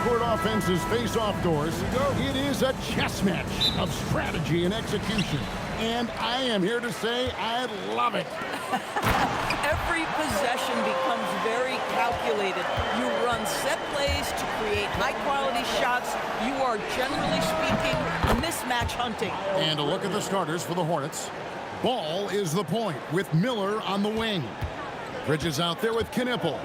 half-court offenses face off doors. It is a chess match of strategy and execution. And I am here to say I love it. Every possession becomes very calculated. You run set plays to create high-quality shots. You are, generally speaking, mismatch hunting. And a look at the starters for the Hornets. Ball is the point with Miller on the wing. Bridges out there with Knipple.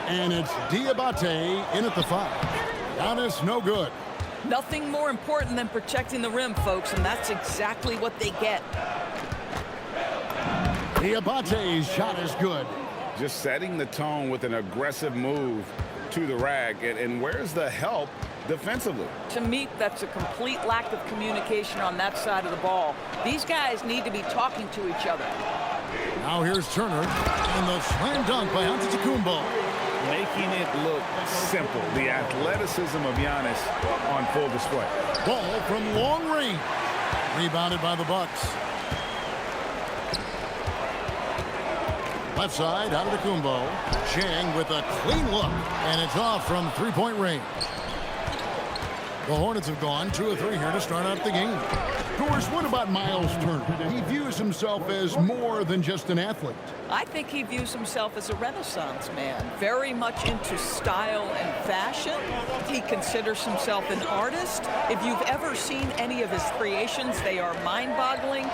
And it's Diabate in at the 5. Giannis, no good. Nothing more important than protecting the rim, folks, and that's exactly what they get. Diabate's shot is good. Just setting the tone with an aggressive move to the rack. And where's the help defensively? To me, that's a complete lack of communication on that side of the ball. These guys need to be talking to each other. Now here's Turner, and the slam dunk by Antetokounmpo. Making it look simple. The athleticism of Giannis on full display. Ball from long range. Rebounded by the Bucks. Left side, Antetokounmpo. Chang with a clean look, and it's off from three-point range. The Hornets have gone 2 of 3 here to start out the game. Doris, what about Miles Turner? He views himself as more than just an athlete. I think he views himself as a Renaissance man, very much into style and fashion. He considers himself an artist. If you've ever seen any of his creations, they are mind-boggling.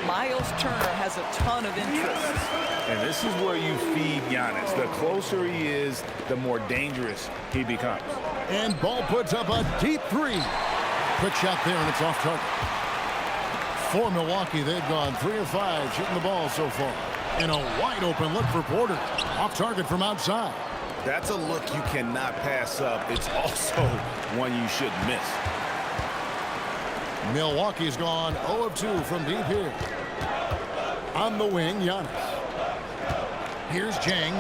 Miles Turner has a ton of interests. And this is where you feed Giannis. The closer he is, the more dangerous he becomes. And Ball puts up a deep 3. Quick shot there, and it's off target. For Milwaukee, they've gone 3 of 5 shooting the ball so far. And a wide open look for Porter. Off target from outside. That's a look you cannot pass up. It's also one you shouldn't miss. Milwaukee's gone 0 of 2 from deep here. On the wing, Giannis. Here's Chang.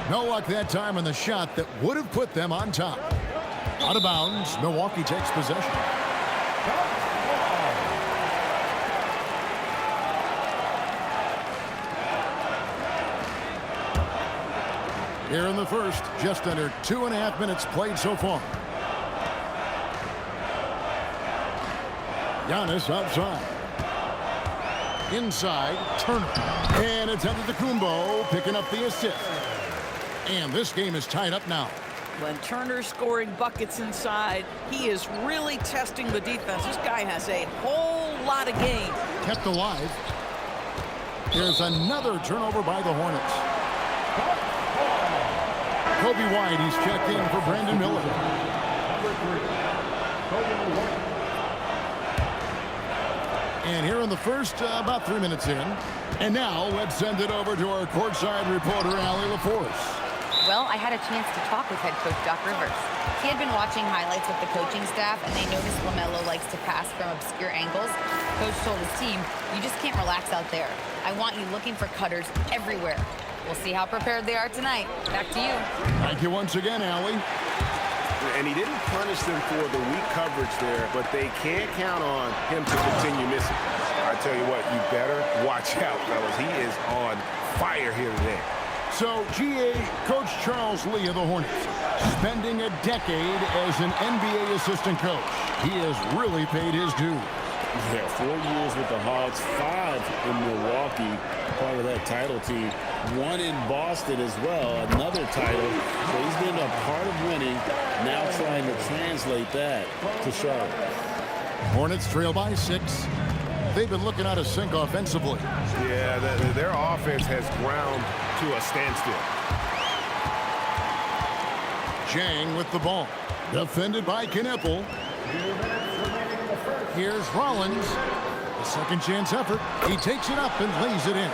No luck that time on the shot that would have put them on top. Out of bounds, Milwaukee takes possession. Here in the first, just under 2.5 minutes played so far. Giannis outside. Inside, Turner. And it's Antetokounmpo picking up the assist. And this game is tied up now. When Turner's scoring buckets inside, he is really testing the defense. This guy has a whole lot of game. Kept alive. Here's another turnover by the Hornets. Kobe White, he's checked in for Brandon Miller. And here in the first, about 3 minutes in. And now let's send it over to our courtside reporter, Allie LaForce. Well, I had a chance to talk with head coach Doc Rivers. He had been watching highlights with the coaching staff, and they noticed LaMelo likes to pass from obscure angles. Coach told his team, you just can't relax out there. I want you looking for cutters everywhere. We'll see how prepared they are tonight. Back to you. Thank you once again, Allie. And he didn't punish them for the weak coverage there, but they can't count on him to continue missing. I tell you what, you better watch out, fellas. He is on fire here today. So, GA, Coach Charles Lee of the Hornets, spending a decade as an NBA assistant coach. He has really paid his due. Yeah, 4 years with the Hawks, 5 in Milwaukee, part of that title team. 1 in Boston as well, another title. So he's been a part of winning, now trying to translate that to Charlotte. Hornets trail by 6. They've been looking out of sync offensively. Yeah, their offense has ground to a standstill. Chang with the ball. Defended by Knipple. Here's Rollins. A second chance effort. He takes it up and lays it in.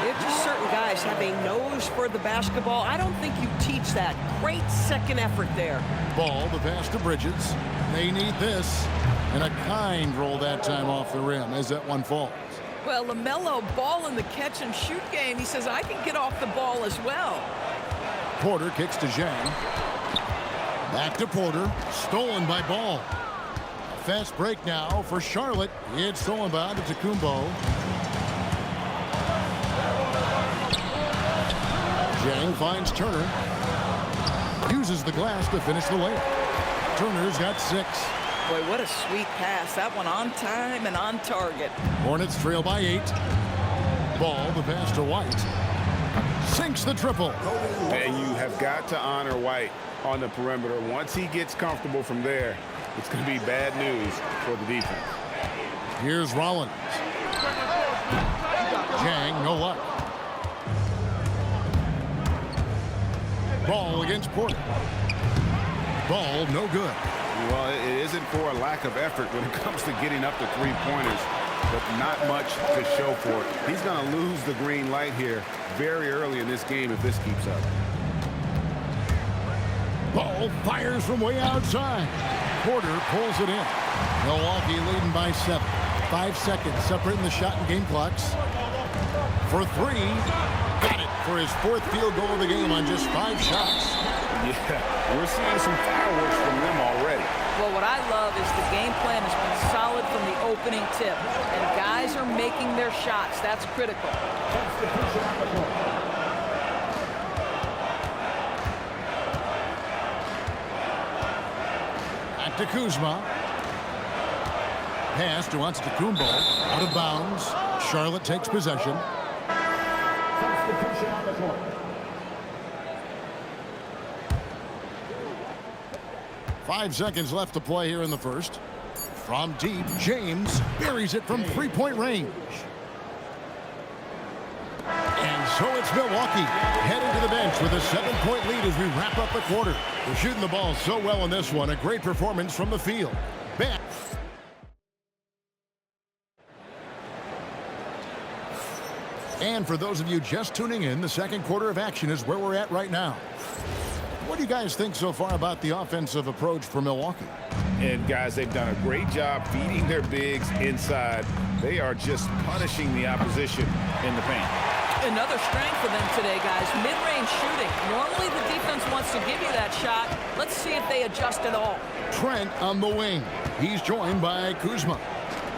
It's just certain guys have a nose for the basketball. I don't think you teach that. Great second effort there. Ball, the pass to Bridges. They need this. And a kind roll that time off the rim as that one falls. Well, LaMelo, ball in the catch-and-shoot game. He says, I can get off the ball as well. Porter kicks to Zhang. Back to Porter. Stolen by Ball. A fast break now for Charlotte. It's stolen by Antetokounmpo. Zhang finds Turner. Uses the glass to finish the layup. Turner's got 6. Boy, what a sweet pass. That one on time and on target. Hornets trail by 8. Ball, the pass to White. Sinks the triple. And you have got to honor White on the perimeter. Once he gets comfortable from there, it's going to be bad news for the defense. Here's Rollins. Jang, no luck. Ball against Porter. Ball, no good. Well, it isn't for a lack of effort when it comes to getting up to three-pointers, but not much to show for it. He's going to lose the green light here very early in this game if this keeps up. Ball fires from way outside. Porter pulls it in. Milwaukee leading by 7. 5 seconds separating the shot and game clocks. For 3. Got it for his 4th field goal of the game on just 5 shots. Yeah, we're seeing some fireworks from them already. Well, what I love is the game plan has been solid from the opening tip. And guys are making their shots. That's critical. Back to Kuzma. Pass to Antetokounmpo. Out of bounds. Charlotte takes possession. 5 seconds left to play here in the first. From deep, James buries it from three-point range. And so it's Milwaukee heading to the bench with a 7-point lead as we wrap up the quarter. They're shooting the ball so well in this one. A great performance from the field. Back. And for those of you just tuning in, the second quarter of action is where we're at right now. What do you guys think so far about the offensive approach for Milwaukee? And guys, they've done a great job feeding their bigs inside. They are just punishing the opposition in the paint. Another strength for them today, guys. Mid-range shooting. Normally the defense wants to give you that shot. Let's see if they adjust at all. Trent on the wing. He's joined by Kuzma.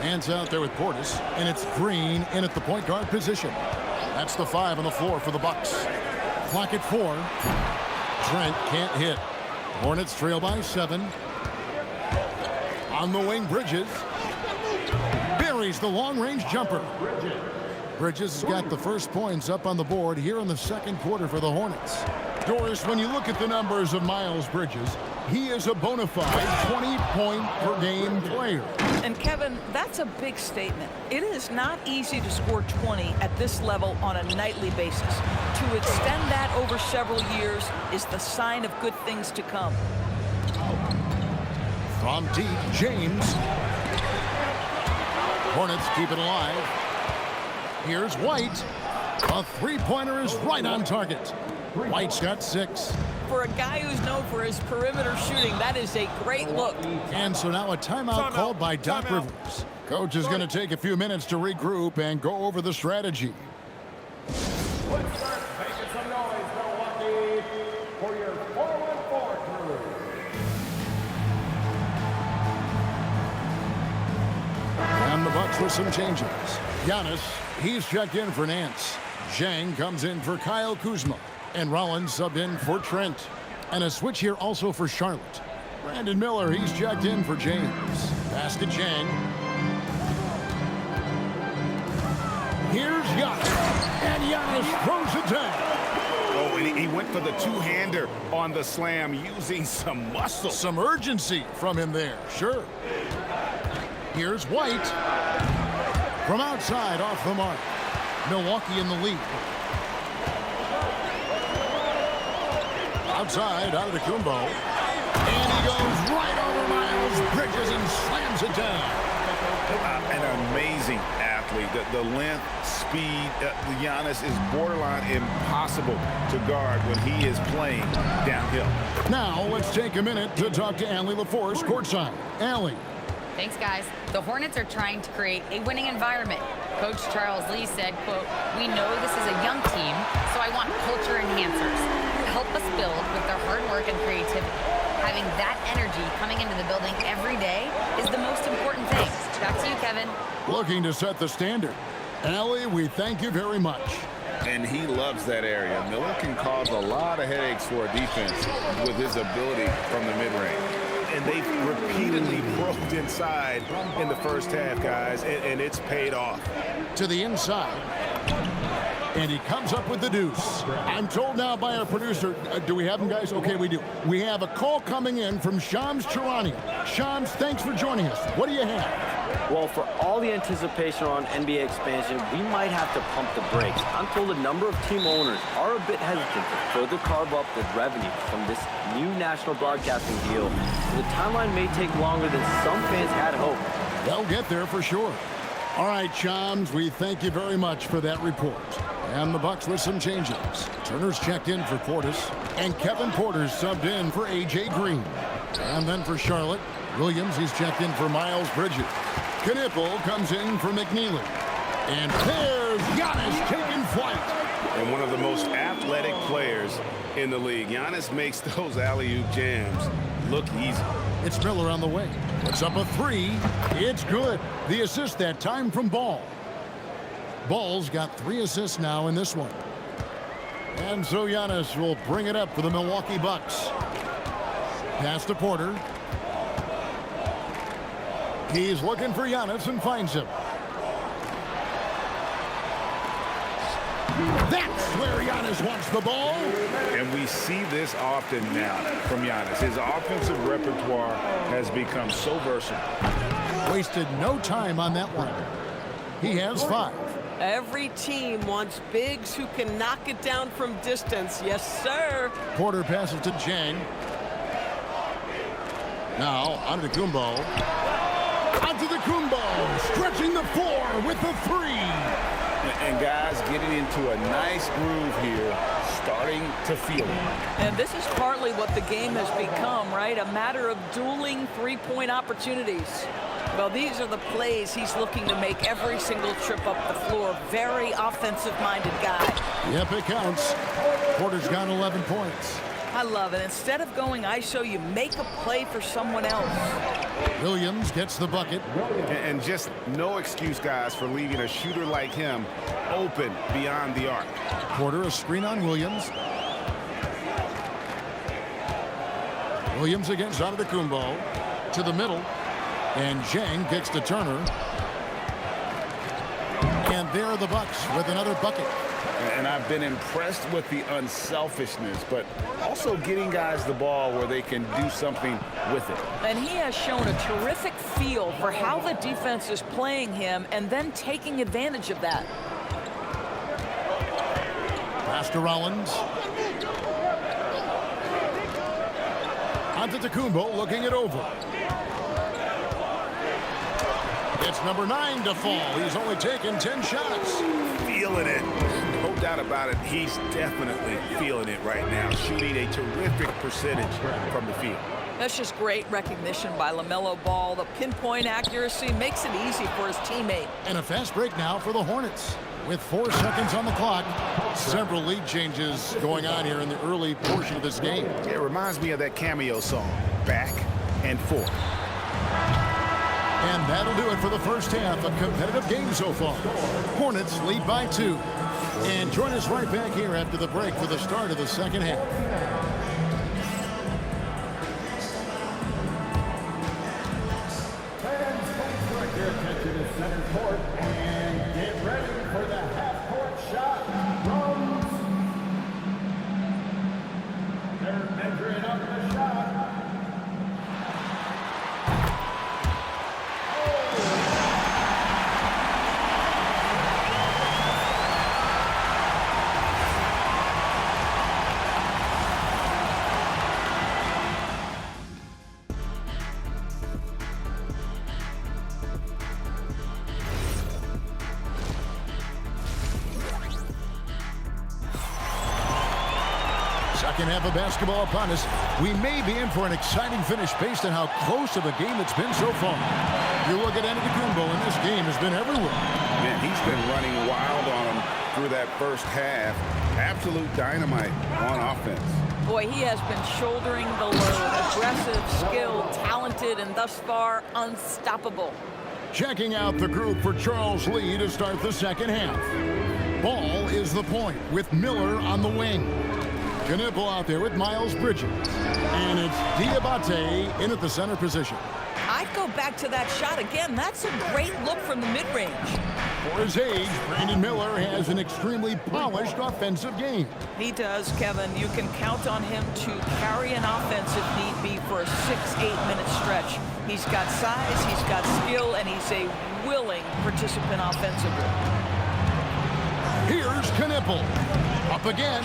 Hands out there with Portis, and it's Green in at the point guard position. That's the 5 on the floor for the Bucks. Clock at 4. Trent can't hit. Hornets trail by 7. On the wing, Bridges. Buries the long-range jumper. Bridges has got the first points up on the board here in the second quarter for the Hornets. Doris, when you look at the numbers of Miles Bridges, he is a bona fide 20-point-per-game player. And Kevin, that's a big statement. It is not easy to score 20 at this level on a nightly basis. To extend that over several years is the sign of good things to come. From deep, James. Hornets keep it alive. Here's White. A three-pointer is right on target. White's got 6. For a guy who's known for his perimeter shooting, that is a great look. And so now a timeout called by Doc Rivers. Coach is going to take a few minutes to regroup and go over the strategy. Let's start making some noise, Milwaukee, for your 4-1-4 crew. And the Bucks with some changes. Giannis, he's checked in for Nance. Zhang comes in for Kyle Kuzma. And Rollins subbed in for Trent. And a switch here also for Charlotte. Brandon Miller, he's checked in for James. Pass to Zhang. Here's Giannis. And Giannis throws it down. Oh, and he went for the two-hander on the slam using some muscle. Some urgency from him there, sure. Here's White. From outside, off the mark. Milwaukee in the lead. Outside, out of the Kumbo. And he goes right over Miles Bridges and slams it down. An amazing athlete. The length, speed, Giannis is borderline impossible to guard when he is playing downhill. Now, let's take a minute to talk to Allie LaForce courtside. Allie. Thanks, guys. The Hornets are trying to create a winning environment. Coach Charles Lee said, quote, "We know this is a young team, so I want culture enhancers to help us build with their hard work and creativity. Having that energy coming into the building every day is the most important thing." Back to you, Kevin. Looking to set the standard. Allie, we thank you very much. And he loves that area. Miller can cause a lot of headaches for a defense with his ability from the mid-range. And they've repeatedly probed inside in the first half, guys, and it's paid off. To the inside. And he comes up with the deuce. I'm told now by our producer, do we have him, guys? Okay, we do. We have a call coming in from Shams Charania. Shams, thanks for joining us. What do you have? Well, for all the anticipation on NBA expansion, we might have to pump the brakes. I'm told a number of team owners are a bit hesitant to further carve up the revenue from this new national broadcasting deal. So the timeline may take longer than some fans had hoped. They'll get there for sure. All right, Shams, we thank you very much for that report. And the Bucks with some changes. Turner's checked in for Portis, and Kevin Porter's subbed in for A.J. Green. And then for Charlotte, Williams, he's checked in for Miles Bridges. Knipple comes in for McNeely. And there's Giannis taking flight. And one of the most athletic players in the league. Giannis makes those alley-oop jams look easy. It's Miller on the way. Puts up a three. It's good. The assist that time from Ball. Ball's got 3 assists now in this one. And so Giannis will bring it up for the Milwaukee Bucks. Pass to Porter. He's looking for Giannis and finds him. That's where Giannis wants the ball. And we see this often now from Giannis. His offensive repertoire has become so versatile. Wasted no time on that one. He has 5. Every team wants bigs who can knock it down from distance. Yes, sir. Porter passes to Jang. Now, Antetokounmpo. Antetokounmpo stretching the floor with the 3. And guys getting into a nice groove here, starting to feel it. And this is partly what the game has become, right? A matter of dueling three-point opportunities. Well, these are the plays he's looking to make every single trip up the floor. Very offensive-minded guy. Yep, it counts. Porter's got 11 points. I love it. Instead of going ISO, you make a play for someone else. Williams gets the bucket. And just no excuse, guys, for leaving a shooter like him open beyond the arc. Porter, a screen on Williams. Williams against Antetokounmpo. To the middle. And Zhang gets to Turner. And there are the Bucks with another bucket. And I've been impressed with the unselfishness, but also getting guys the ball where they can do something with it. And he has shown a terrific feel for how the defense is playing him and then taking advantage of that. Pass to Rollins. Antetokounmpo looking it over. It's number 9 to fall. He's only taken 10 shots. Feeling it. No doubt about it. He's definitely feeling it right now. Shooting a terrific percentage from the field. That's just great recognition by LaMelo Ball. The pinpoint accuracy makes it easy for his teammate. And a fast break now for the Hornets. With 4 seconds on the clock, several lead changes going on here in the early portion of this game. It reminds me of that cameo song, Back and Forth. And that'll do it for the first half. A competitive game so far. Hornets lead by 2. And join us right back here after the break for the start of the second half. Fans, please direct your attention to center court and get ready for the half-court shot from... They're measuring up the shot. Second half of basketball upon us. We may be in for an exciting finish based on how close of a game it's been so far. You look at Antetokounmpo, and this game has been everywhere. Man, he's been running wild on him through that first half. Absolute dynamite on offense. Boy, he has been shouldering the load. Aggressive, skilled, talented, and thus far unstoppable. Checking out the group for Charles Lee to start the second half. Ball is the point with Miller on the wing. Knipple out there with Miles Bridges. And it's Diabate in at the center position. I'd go back to that shot again. That's a great look from the mid-range. For his age, Brandon Miller has an extremely polished offensive game. He does, Kevin. You can count on him to carry an offense if need be for a 6-8 minute stretch. He's got size, he's got skill, and he's a willing participant offensively. Here's Knipple. Up again.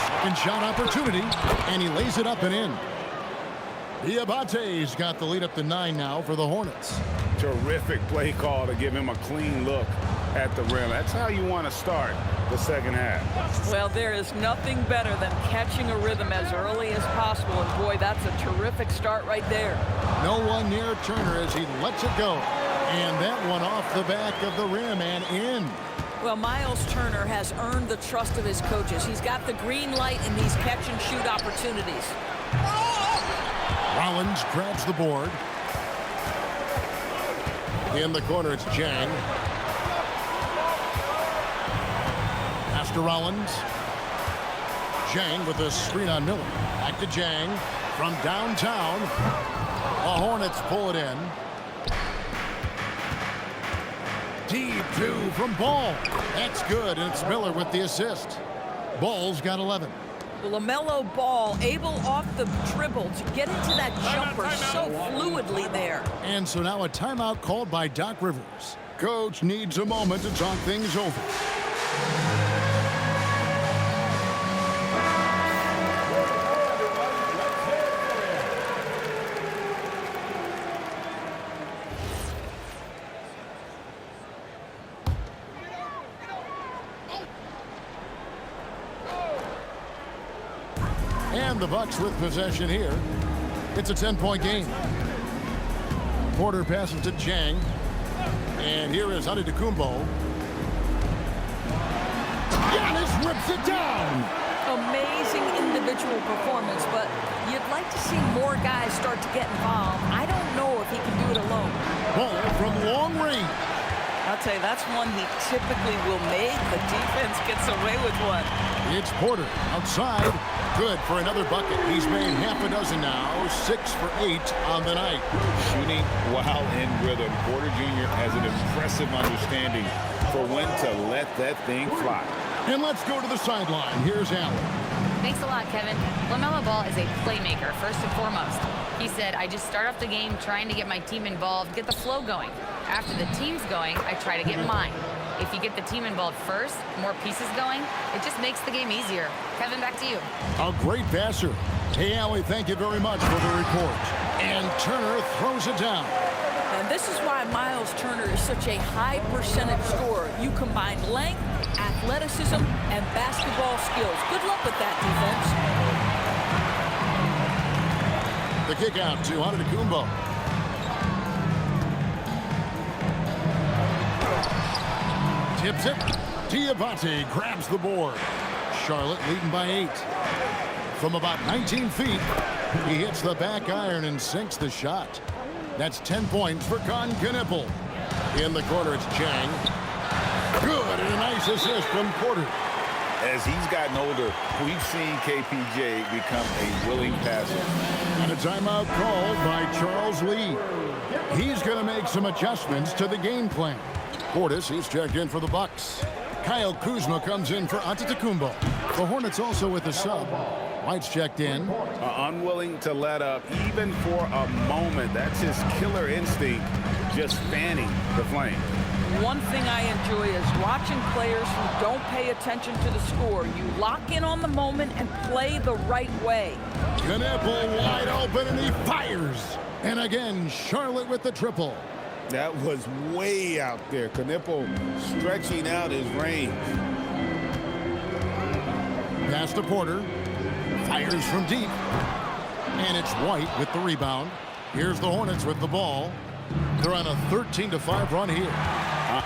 Second shot opportunity, and he lays it up and in. Diabate's got the lead up to 9 now for the Hornets. Terrific play call to give him a clean look at the rim. That's how you want to start the second half. Well, there is nothing better than catching a rhythm as early as possible, and boy, that's a terrific start right there. No one near Turner as he lets it go. And that one off the back of the rim and in. Well, Miles Turner has earned the trust of his coaches. He's got the green light in these catch-and-shoot opportunities. Rollins grabs the board. In the corner, it's Jang. Pass to Rollins. Jang with a screen on Miller. Back to Jang from downtown. The Hornets pull it in. Deep two from Ball. That's good, and it's Miller with the assist. Ball's got 11. LaMelo Ball able off the dribble to get into that jumper so fluidly there. And so now a timeout called by Doc Rivers. Coach needs a moment to talk things over. And the Bucks with possession here. It's a 10-point game. Porter passes to Jang. And here is Antetokounmpo. Giannis rips it down. Amazing individual performance, but you'd like to see more guys start to get involved. I don't know if he can do it alone. Ball from long range. I'll tell you, that's one he typically will make. The defense gets away with one. It's Porter outside. Good for another bucket. He's made half a dozen now. 6 for 8 on the night. Shooting while in rhythm. Porter Jr. has an impressive understanding for when to let that thing fly. And let's go to the sideline. Here's Allen. Thanks a lot, Kevin. LaMelo Ball is a playmaker, first and foremost. He said, I just start off the game trying to get my team involved, get the flow going. After the team's going, I try to get mine. If you get the team involved first, more pieces going, it just makes the game easier. Kevin, back to you. A great passer. Hey, Allie, thank you very much for the report. And Turner throws it down. And this is why Miles Turner is such a high percentage scorer. You combine length, athleticism, and basketball skills. Good luck with that defense. The kick out to Antetokounmpo. Tips it. Diabate grabs the board. Charlotte leading by 8. From about 19 feet, he hits the back iron and sinks the shot. That's 10 points for Knipple. In the corner, it's Jang. Good, and a nice assist from Porter. As he's gotten older, we've seen KPJ become a willing passer. And a timeout called by Charles Lee. He's going to make some adjustments to the game plan. Portis, he's checked in for the Bucks. Kyle Kuzma comes in for Antetokounmpo. The Hornets also with a sub. White's checked in. Unwilling to let up even for a moment. That's his killer instinct, just fanning the flame. One thing I enjoy is watching players who don't pay attention to the score. You lock in on the moment and play the right way. Knipple wide open, and he fires. And again, Charlotte with the triple. That was way out there. Knipple stretching out his range. Pass to Porter. Fires from deep. And it's White with the rebound. Here's the Hornets with the ball. They're on a 13-5 run here.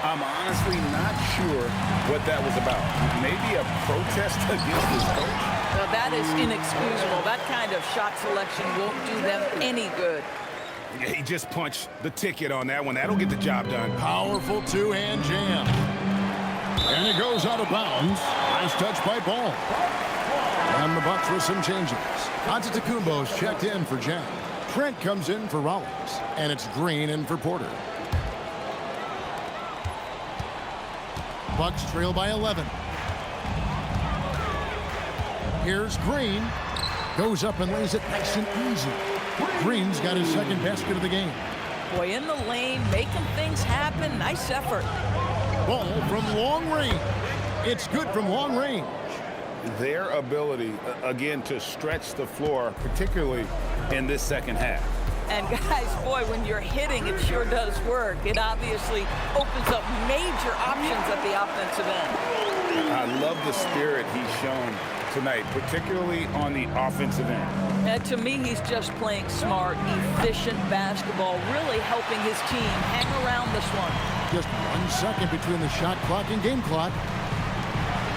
I'm honestly not sure what that was about. Maybe a protest against his coach? Now that is inexcusable. That kind of shot selection won't do them any good. Yeah, he just punched the ticket on that one. That'll get the job done. Powerful two-hand jam. And it goes out of bounds. Nice touch by Ball. And the Bucks with some changes. Antetokounmpo's checked in for Jack. Trent comes in for Rollins. And it's Green in for Porter. Bucks trail by 11. Here's Green. Goes up and lays it nice and easy. Green's got his second basket of the game. Boy, in the lane, making things happen. Nice effort. Ball from long range. It's good from long range. Their ability, again, to stretch the floor, particularly in this second half. And guys, boy, when you're hitting, it sure does work. It obviously opens up major options at the offensive end. I love the spirit he's shown tonight, particularly on the offensive end. And to me, he's just playing smart, efficient basketball, really helping his team hang around this one. Just 1 second between the shot clock and game clock.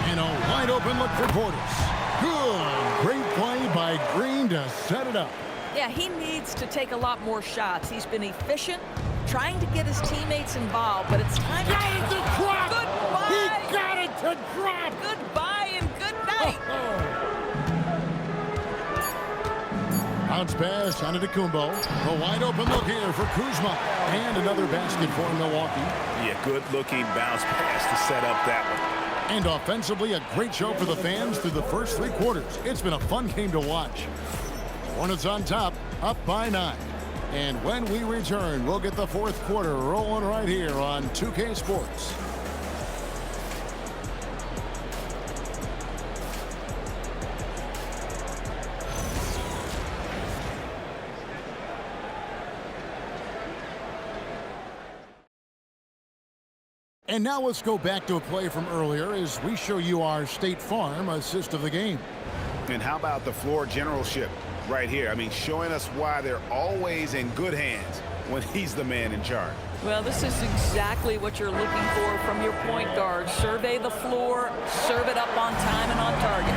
And a wide open look for Portis. Good. Great play by Green to set it up. Yeah, he needs to take a lot more shots. He's been efficient, trying to get his teammates involved, but it's time Got it to drop. Goodbye. He got it to drop. Goodbye and good night. Bounce pass on Antetokounmpo. A wide open look here for Kuzma. And another basket for Milwaukee. Yeah, good-looking bounce pass to set up that one. And offensively, a great show for the fans through the first 3 quarters. It's been a fun game to watch. Hornets on top, up by 9. And when we return, we'll get the 4th quarter rolling right here on 2K Sports. And now let's go back to a play from earlier as we show you our State Farm assist of the game. And how about the floor generalship right here? I mean, showing us why they're always in good hands when he's the man in charge. Well, this is exactly what you're looking for from your point guard. Survey the floor, serve it up on time and on target.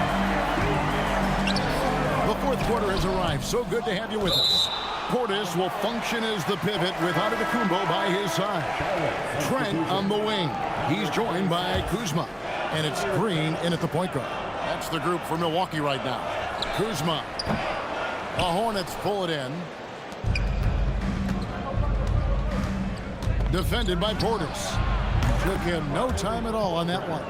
The 4th quarter has arrived. So good to have you with us. Portis will function as the pivot with Antetokounmpo by his side. Trent on the wing. He's joined by Kuzma. And it's Green in at the point guard. That's the group for Milwaukee right now. Kuzma. The Hornets pull it in. Defended by Portis. Took him no time at all on that one.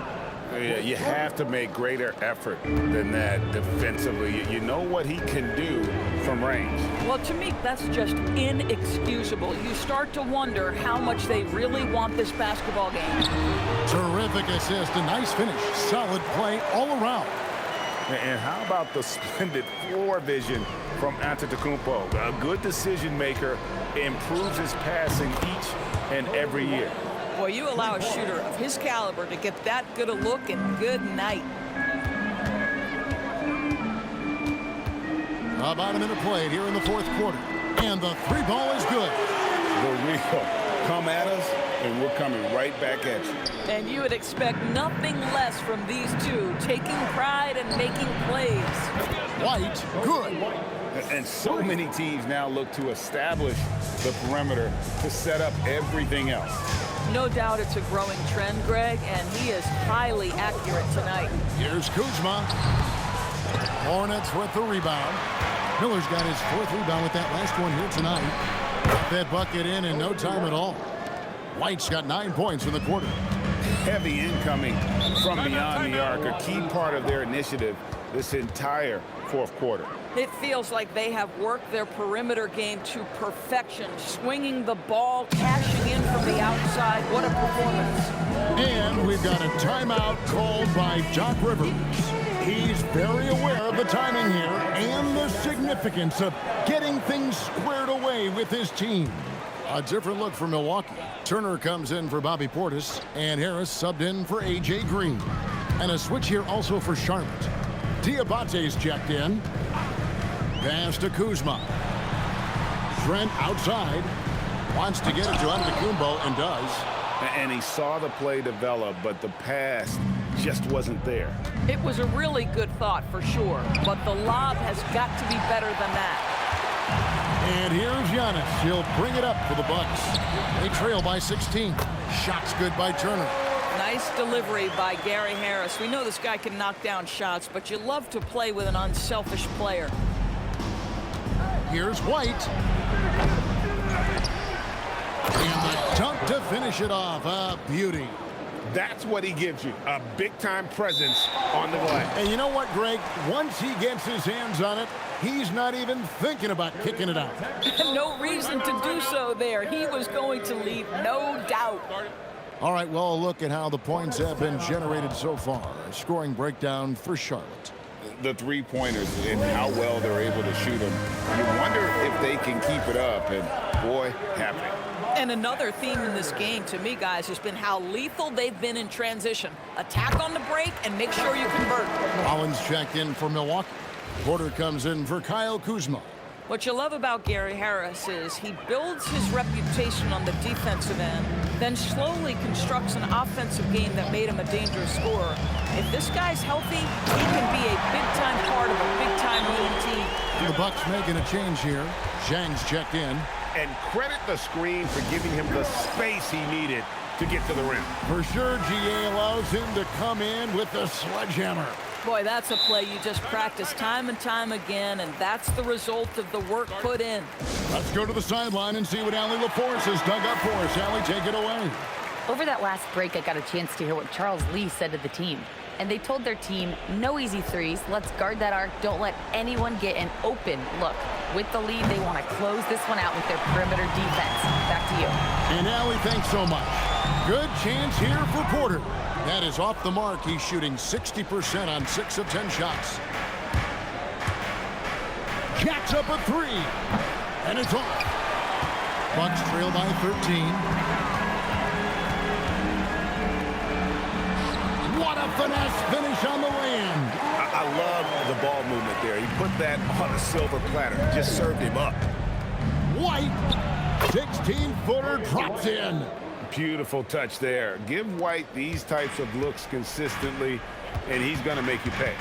Yeah, you have to make greater effort than that defensively. You know what he can do from range. Well, to me, that's just inexcusable. You start to wonder how much they really want this basketball game. Terrific assist, a nice finish. Solid play all around. And how about the splendid floor vision from Antetokounmpo? A good decision maker, improves his passing each and every year. Boy, you allow a shooter of his caliber to get that good a look, and good night. About a minute played here in the 4th quarter. And the 3 ball is good. The real come at us, and we're coming right back at you. And you would expect nothing less from these two, taking pride and making plays. White, good. And so many teams now look to establish the perimeter to set up everything else. No doubt it's a growing trend, Greg, and he is highly accurate tonight. Here's Kuzma. Hornets with the rebound. Miller's got his 4th rebound with that last one here tonight. Got that bucket in no time at all. White's got 9 points in the quarter. Heavy incoming from beyond the arc, a key part of their initiative this entire 4th quarter. It feels like they have worked their perimeter game to perfection, swinging the ball, cashing in from the outside. What a performance. And we've got a timeout called by Doc Rivers. He's very aware of the timing here and the significance of getting things squared away with his team. A different look for Milwaukee. Turner comes in for Bobby Portis, and Harris subbed in for A.J. Green. And a switch here also for Charlotte. Diabate's checked in. Pass to Kuzma. Trent outside. Wants to get it to Antetokounmpo and does. And he saw the play develop, but the pass just wasn't there. It was a really good thought for sure, but the lob has got to be better than that. And here's Giannis. He'll bring it up for the Bucks. They trail by 16. Shots good by Turner. Nice Nice delivery by Gary Harris. We know this guy can knock down shots, but you love to play with an unselfish player. Here's White. And the dunk to finish it off. A beauty. That's what he gives you, a big-time presence on the glass. And you know what, Greg? Once he gets his hands on it, he's not even thinking about kicking it out. No reason to do so there. He was going to leave, no doubt. All right, well, a look at how the points have been generated so far. A scoring breakdown for Charlotte. The three-pointers and how well they're able to shoot them. You wonder if they can keep it up, and boy, have they. And another theme in this game, to me, guys, has been how lethal they've been in transition. Attack on the break and make sure you convert. Collins checked in for Milwaukee. Porter comes in for Kyle Kuzma. What you love about Gary Harris is he builds his reputation on the defensive end, then slowly constructs an offensive game that made him a dangerous scorer. If this guy's healthy, he can be a big-time part of a big-time winning team. The Bucks making a change here. Zhang's checked in. And credit the screen for giving him the space he needed to get to the rim. For sure, GA allows him to come in with the sledgehammer. Boy, that's a play you just practice time and time again, and that's the result of the work put in. Let's go to the sideline and see what Allie LaForce has dug up for us. Allie, take it away. Over that last break, I got a chance to hear what Charles Lee said to the team. And they told their team, no easy threes. Let's guard that arc. Don't let anyone get an open look. With the lead, they want to close this one out with their perimeter defense. Back to you. And Allie, thanks so much. Good chance here for Porter. That is off the mark. He's shooting 60% on 6 of 10 shots. Jacks up a 3. And it's off. Bucks trail by 13. What a finesse finish on the land. I love the ball movement there. He put that on a silver platter. Just served him up. White, 16-footer drops in. Beautiful touch there. Give White these types of looks consistently, and he's going to make you pay.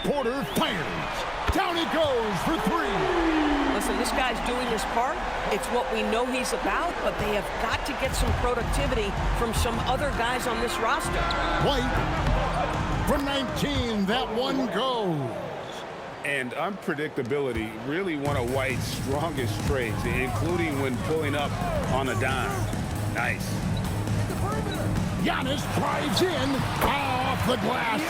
Porter fires. Down he goes for 3. Listen, this guy's doing his part. It's what we know he's about, but they have got to get some productivity from some other guys on this roster. White from 19. That one goes. And unpredictability, really one of White's strongest traits, including when pulling up on a dime. Nice. Giannis drives in off the glass.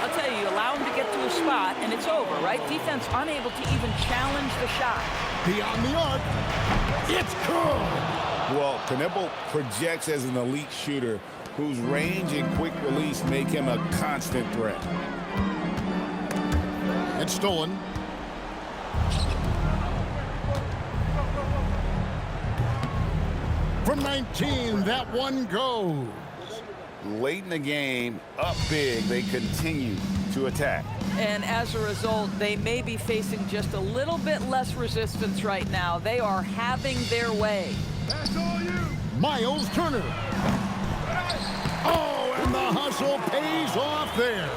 I'll tell you, you allow him to get to a spot, and it's over, right? Defense unable to even challenge the shot. Beyond the arc. It's good. Well, Knebel projects as an elite shooter whose range and quick release make him a constant threat. It's stolen. From 19, that one goes. Late in the game, up big, they continue to attack. And as a result, they may be facing just a little bit less resistance right now. They are having their way. That's all you. Miles Turner. Oh, and the hustle pays off there.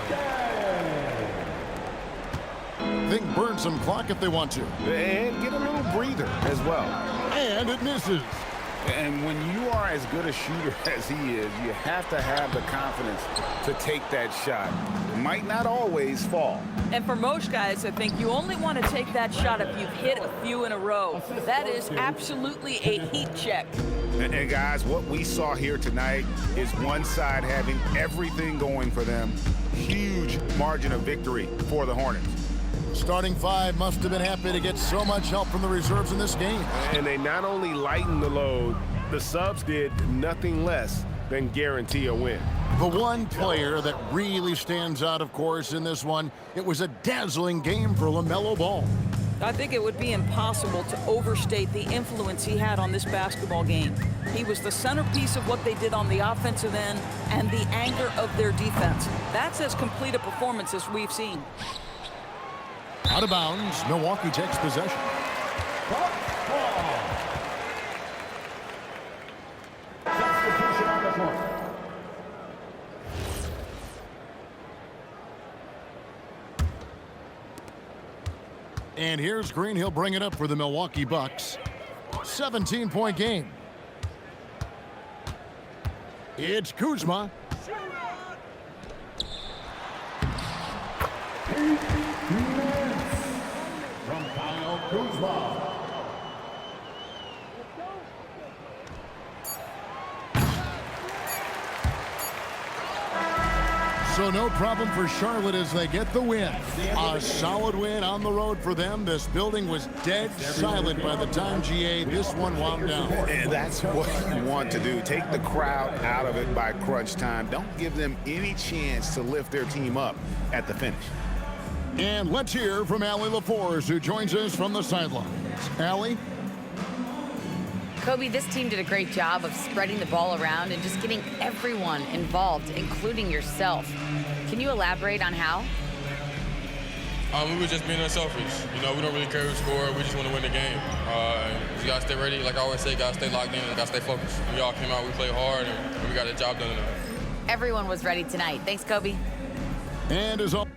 Think burn some clock if they want to. And get a little breather as well. And it misses. And when you are as good a shooter as he is, you have to have the confidence to take that shot. It might not always fall. And for most guys, I think you only want to take that shot if you've hit a few in a row. That is absolutely a heat check. And guys, what we saw here tonight is one side having everything going for them. Huge margin of victory for the Hornets. Starting 5 must have been happy to get so much help from the reserves in this game. And they not only lightened the load, the subs did nothing less than guarantee a win. The one player that really stands out, of course, in this one, it was a dazzling game for LaMelo Ball. I think it would be impossible to overstate the influence he had on this basketball game. He was the centerpiece of what they did on the offensive end and the anchor of their defense. That's as complete a performance as we've seen. Out of bounds, Milwaukee takes possession. Substitution on the court. And here's Green. He'll bring it up for the Milwaukee Bucks. 17-point game. It's Kuzma. From Kyle Kuzma. So no problem for Charlotte as they get the win. A solid win on the road for them. This building was dead silent by the time, GA, this one wound down. And that's what you want to do. Take the crowd out of it by crunch time. Don't give them any chance to lift their team up at the finish. And let's hear from Allie LaForce, who joins us from the sidelines. Allie? Kobe, this team did a great job of spreading the ball around and just getting everyone involved, including yourself. Can you elaborate on how? We were just being unselfish. You know, we don't really care who scored. We just want to win the game. We got to stay ready. Like I always say, got to stay locked in and got to stay focused. We all came out, we played hard, and we got the job done tonight. Everyone was ready tonight. Thanks, Kobe. And as always,